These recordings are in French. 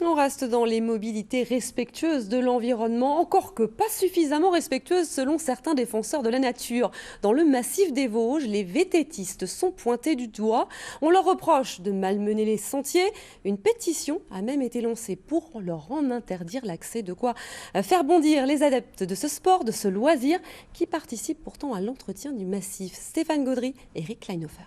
On reste dans les mobilités respectueuses de l'environnement, encore que pas suffisamment respectueuses selon certains défenseurs de la nature. Dans le massif des Vosges, les vététistes sont pointés du doigt. On leur reproche de malmener les sentiers. Une pétition a même été lancée pour leur en interdire l'accès, de quoi faire bondir les adeptes de ce sport, de ce loisir, qui participent pourtant à l'entretien du massif. Stéphane Gaudry, Eric Kleinhofer.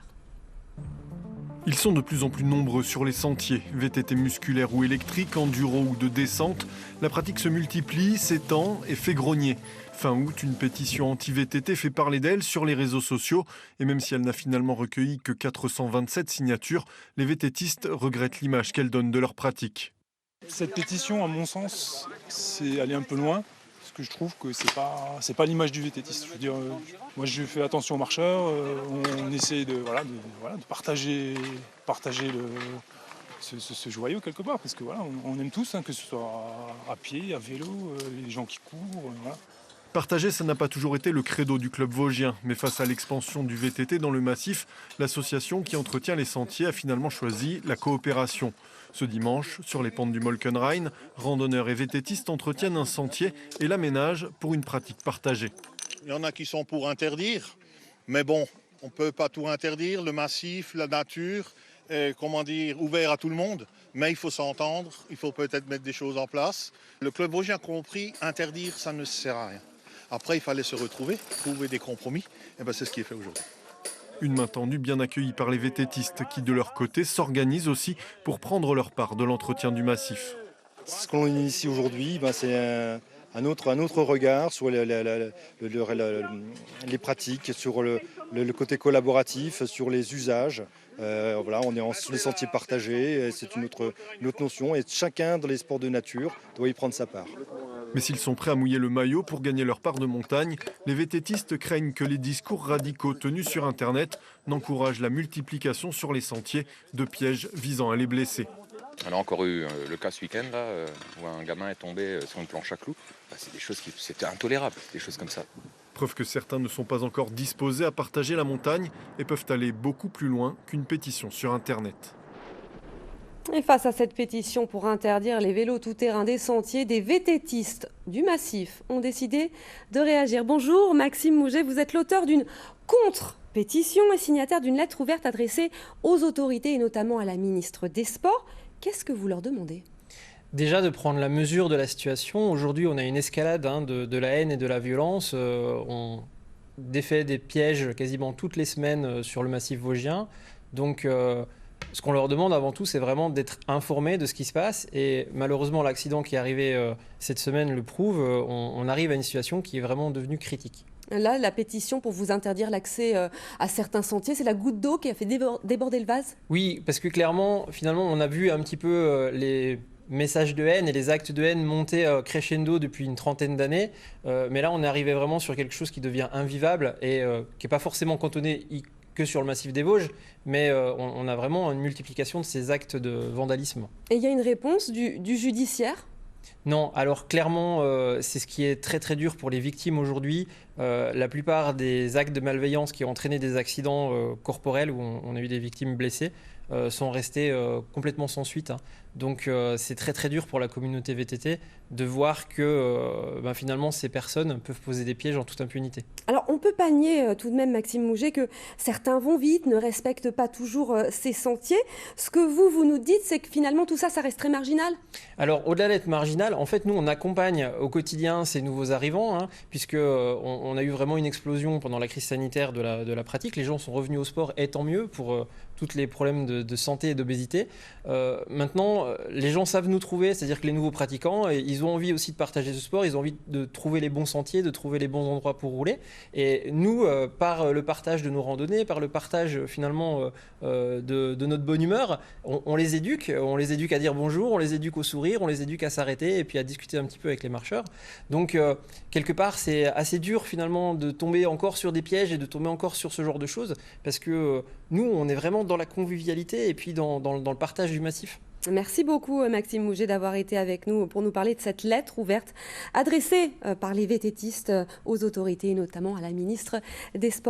Ils sont de plus en plus nombreux sur les sentiers, VTT musculaire ou électrique, enduro ou de descente. La pratique se multiplie, s'étend et fait grogner. Fin août, une pétition anti-VTT fait parler d'elle sur les réseaux sociaux. Et même si elle n'a finalement recueilli que 427 signatures, les VTTistes regrettent l'image qu'elle donne de leur pratique. Cette pétition, à mon sens, c'est aller un peu loin. Parce que je trouve que c'est pas l'image du VTTiste. Je veux dire, moi je fais attention aux marcheurs, on essaie de partager ce joyau quelque part, parce que voilà, on aime tous, que ce soit à pied, à vélo, les gens qui courent, voilà. Partager, ça n'a pas toujours été le credo du club vosgien. Mais face à l'expansion du VTT dans le massif, l'association qui entretient les sentiers a finalement choisi la coopération. Ce dimanche, sur les pentes du Molkenrhein, randonneurs et VTTistes entretiennent un sentier et l'aménagent pour une pratique partagée. Il y en a qui sont pour interdire, mais bon, on ne peut pas tout interdire. Le massif, la nature est, ouvert à tout le monde. Mais il faut s'entendre, il faut peut-être mettre des choses en place. Le club vosgien a compris, interdire, ça ne sert à rien. Après, il fallait se retrouver, trouver des compromis. Et c'est ce qui est fait aujourd'hui. Une main tendue bien accueillie par les VTTistes qui, de leur côté, s'organisent aussi pour prendre leur part de l'entretien du massif. Ce qu'on initie aujourd'hui, c'est un autre regard sur les pratiques, sur le côté collaboratif, sur les usages. On est sur les sentiers partagés, c'est une autre notion et chacun dans les sports de nature doit y prendre sa part. Mais s'ils sont prêts à mouiller le maillot pour gagner leur part de montagne, les VTTistes craignent que les discours radicaux tenus sur Internet n'encouragent la multiplication sur les sentiers de pièges visant à les blesser. On a encore eu le cas ce week-end là, où un gamin est tombé sur une planche à clous. C'est des choses c'était intolérable, des choses comme ça. Preuve que certains ne sont pas encore disposés à partager la montagne et peuvent aller beaucoup plus loin qu'une pétition sur Internet. Et face à cette pétition pour interdire les vélos tout-terrain des sentiers, des VTTistes du massif ont décidé de réagir. Bonjour Maxime Mouget, vous êtes l'auteur d'une contre-pétition et signataire d'une lettre ouverte adressée aux autorités et notamment à la ministre des Sports. Qu'est-ce que vous leur demandez ? Déjà de prendre la mesure de la situation. Aujourd'hui, on a une escalade de la haine et de la violence. On défait des pièges quasiment toutes les semaines sur le massif vosgien. Donc, ce qu'on leur demande avant tout, c'est vraiment d'être informés de ce qui se passe. Et malheureusement, l'accident qui est arrivé cette semaine le prouve. On arrive à une situation qui est vraiment devenue critique. Là, la pétition pour vous interdire l'accès à certains sentiers, c'est la goutte d'eau qui a fait déborder le vase ? Oui, parce que clairement, finalement, on a vu un petit peu les messages de haine et les actes de haine monter crescendo depuis une trentaine d'années. Mais là, on est arrivé vraiment sur quelque chose qui devient invivable et qui n'est pas forcément cantonné que sur le massif des Vosges, mais on a vraiment une multiplication de ces actes de vandalisme. Et il y a une réponse du judiciaire ? Non, alors clairement, c'est ce qui est très très dur pour les victimes aujourd'hui. La plupart des actes de malveillance qui ont entraîné des accidents corporels où on a eu des victimes blessées sont restés complètement sans suite. Donc c'est très très dur pour la communauté VTT de voir que finalement ces personnes peuvent poser des pièges en toute impunité. Alors on peut pas nier tout de même, Maxime Mouget, que certains vont vite, ne respectent pas toujours ces sentiers. Ce que vous nous dites, c'est que finalement tout ça, ça reste très marginal. Alors au-delà d'être marginal, en fait nous on accompagne au quotidien ces nouveaux arrivants, puisque on a eu vraiment une explosion pendant la crise sanitaire de la pratique. Les gens sont revenus au sport et tant mieux pour tous les problèmes de santé et d'obésité. Maintenant, les gens savent nous trouver, c'est-à-dire que les nouveaux pratiquants, ils ont envie aussi de partager ce sport, ils ont envie de trouver les bons sentiers, de trouver les bons endroits pour rouler. Et nous, par le partage de nos randonnées, par le partage finalement de notre bonne humeur, on les éduque à dire bonjour, on les éduque au sourire, on les éduque à s'arrêter et puis à discuter un petit peu avec les marcheurs. Donc, quelque part, c'est assez dur finalement de tomber encore sur des pièges et de tomber encore sur ce genre de choses, parce que nous, on est vraiment dans la convivialité et puis dans le partage du massif. Merci beaucoup Maxime Mouget d'avoir été avec nous pour nous parler de cette lettre ouverte adressée par les VTTistes aux autorités et notamment à la ministre des Sports.